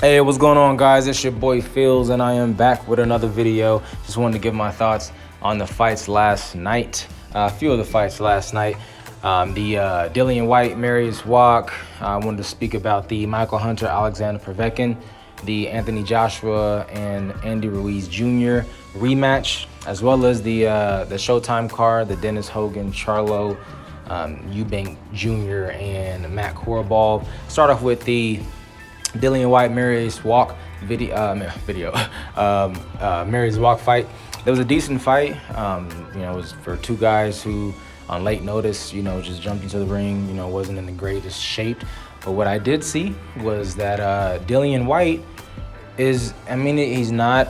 Hey, what's going on, guys? It's your boy Phils, and I am back with another video. Just wanted to give my thoughts on the fights last night. A few of the fights last night. The Dillian White, Marius Walk. I wanted to speak about the Michael Hunter, Alexander Povetkin, the Anthony Joshua and Andy Ruiz Jr. rematch, as well as the Showtime card, the Dennis Hogan, Charlo, Eubank Jr. and Matt Corrball. Start off with the Dillian White, Marius Walk Marius Walk fight. It was a decent fight. It was for two guys who, on late notice, just jumped into the ring. Wasn't in the greatest shape. But what I did see was that Dillian White is. He's not.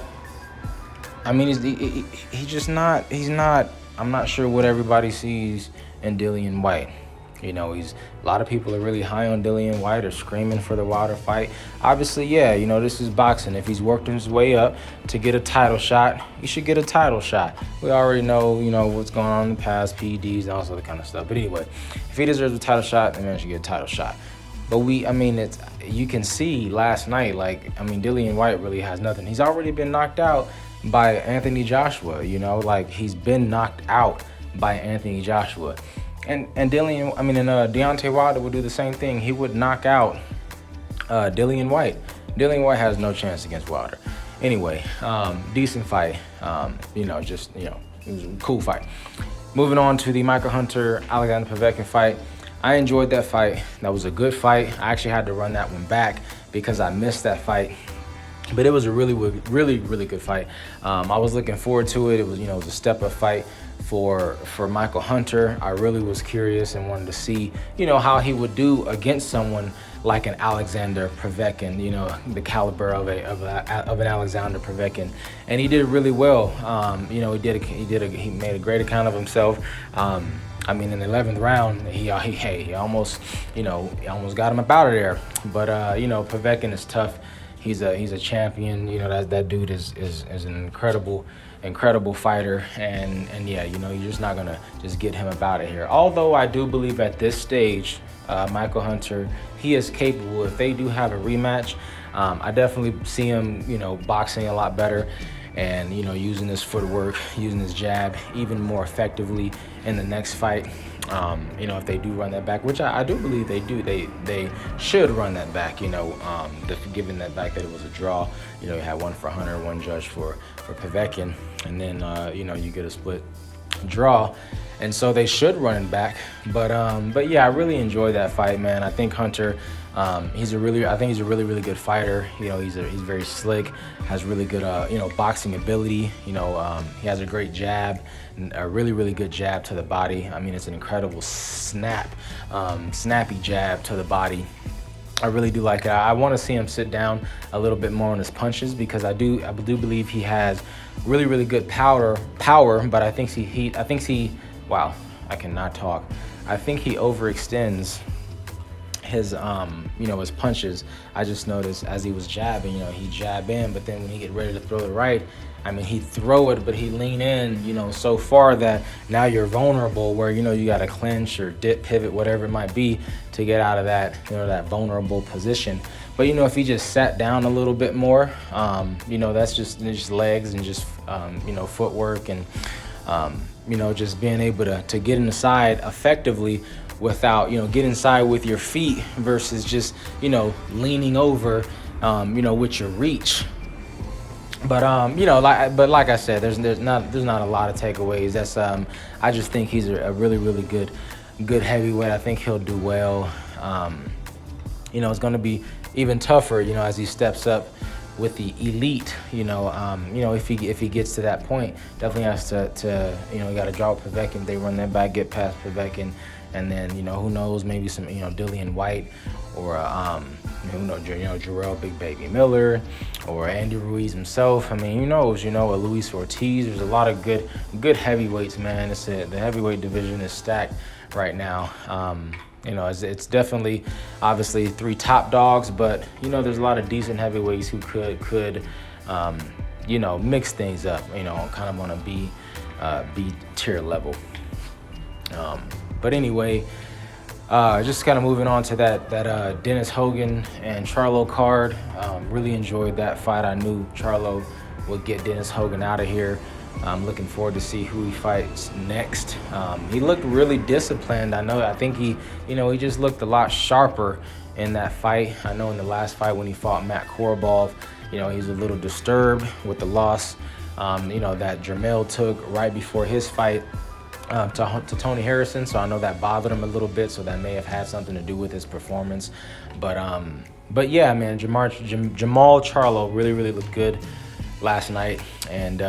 He's not. I'm not sure what everybody sees in Dillian White. A lot of people are really high on Dillian White or screaming for the Wilder fight. Obviously, this is boxing. If he's worked his way up to get a title shot, he should get a title shot. We already know, what's going on in the past, PEDs and all that kind of stuff. But anyway, if he deserves a title shot, then he should get a title shot. But you can see last night, Dillian White really has nothing. He's already been knocked out by Anthony Joshua, he's been knocked out by Anthony Joshua. And Deontay Wilder would do the same thing. He would knock out Dillian White. Dillian White has no chance against Wilder. Anyway, decent fight. It was a cool fight. Moving on to the Michael Hunter, Alexander Povetkin fight. I enjoyed that fight. That was a good fight. I actually had to run that one back because I missed that fight. But it was a really good fight. I was looking forward to it. It was, it was a step-up fight for Michael Hunter. I really was curious and wanted to see, how he would do against someone like an Alexander Povetkin, the caliber of an Alexander Povetkin, and he did really well. He made a great account of himself. In the 11th round, he almost got him up out of there. But Povetkin is tough. He's a champion. That dude is an incredible fighter, and you're just not gonna just get him up out of here. Although I do believe at this stage, Michael Hunter, he is capable. If they do have a rematch, I definitely see him, boxing a lot better, and using his footwork, using his jab even more effectively in the next fight. If they do run that back, which I do believe they do, they should run that back, given that fact that it was a draw. You had one for Hunter, one judge for Povetkin, and then, you get a split draw. And so they should run it back. But yeah, I really enjoyed that fight, man. I think Hunter, he's a really good fighter. He's very slick, has really good, boxing ability. He has a great jab, a really good jab to the body. It's an incredible snappy jab to the body. I really do like it. I want to see him sit down a little bit more on his punches, because I do believe he has really good power. But I think wow, I cannot talk. I think he overextends his his punches. I just noticed as he was jabbing, he jab in, but then when he get ready to throw the right, he'd throw it, but he'd lean in, so far that now you're vulnerable, where you got to clinch or dip, pivot, whatever it might be, to get out of that, that vulnerable position. But if he just sat down a little bit more, that's just legs and just footwork and just being able to get inside effectively without get inside with your feet versus just leaning over with your reach. But like I said, there's not a lot of takeaways. That's I just think he's a really good heavyweight. I think he'll do well. It's going to be even tougher, as he steps up with the elite. If he gets to that point, definitely has to you got to draw Povetkin. They run that back, get past Povetkin, and then who knows, maybe some Dillian White, or who knows, Jermell Big Baby Miller, or Andy Ruiz himself. Who knows, a Luis Ortiz. There's a lot of good heavyweights, man. The heavyweight division is stacked right now. It's definitely, obviously, 3 top dogs, but there's a lot of decent heavyweights who could mix things up, kind of on a B tier level. But anyway, Just kind of moving on to that Dennis Hogan and Charlo card. Really enjoyed that fight. I knew Charlo would get Dennis Hogan out of here. I'm looking forward to see who he fights next. He looked really disciplined. I think he just looked a lot sharper in that fight. I know in the last fight when he fought Matt Korobov, he's a little disturbed with the loss, that Jermell took right before his fight to Tony Harrison. So I know that bothered him a little bit. So that may have had something to do with his performance. But yeah, man, Jermall Charlo really looked good last night, and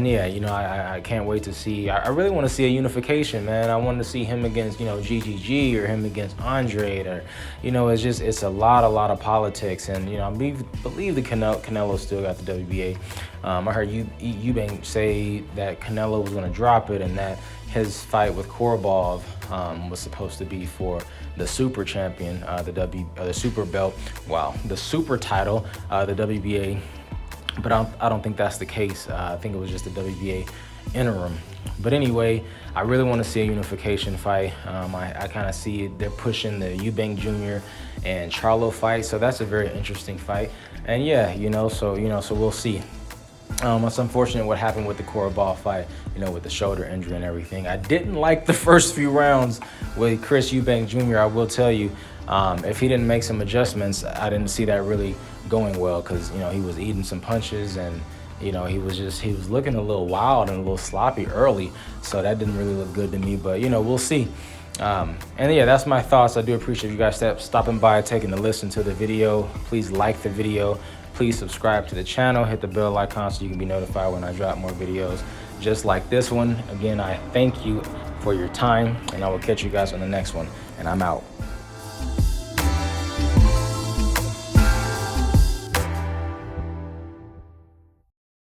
yeah, I can't wait to see. I really want to see a unification, man. I want to see him against GGG or him against Andre, or it's a lot of politics, and I believe the Canelo still got the WBA. I heard Eubank say that Canelo was going to drop it, and that his fight with Korobov was supposed to be for the super champion, the super belt, the super title, the WBA. But I don't think that's the case. I think it was just the WBA interim. But anyway, I really want to see a unification fight. I kind of see they're pushing the Eubank Jr. and Charlo fight, so that's a very interesting fight. And yeah, so we'll see. It's unfortunate what happened with the Korobov fight, with the shoulder injury and everything. I didn't like the first few rounds with Chris Eubank Jr., I will tell you. If he didn't make some adjustments, I didn't see that really going well, because he was eating some punches, and he was looking a little wild and a little sloppy early, so that didn't really look good to me. But we'll see. And yeah, that's my thoughts. I do appreciate you guys stopping by, taking a listen to the video. Please like the video. Please subscribe to the channel, hit the bell icon so you can be notified when I drop more videos just like this one. Again, I thank you for your time, and I will catch you guys on the next one, and I'm out.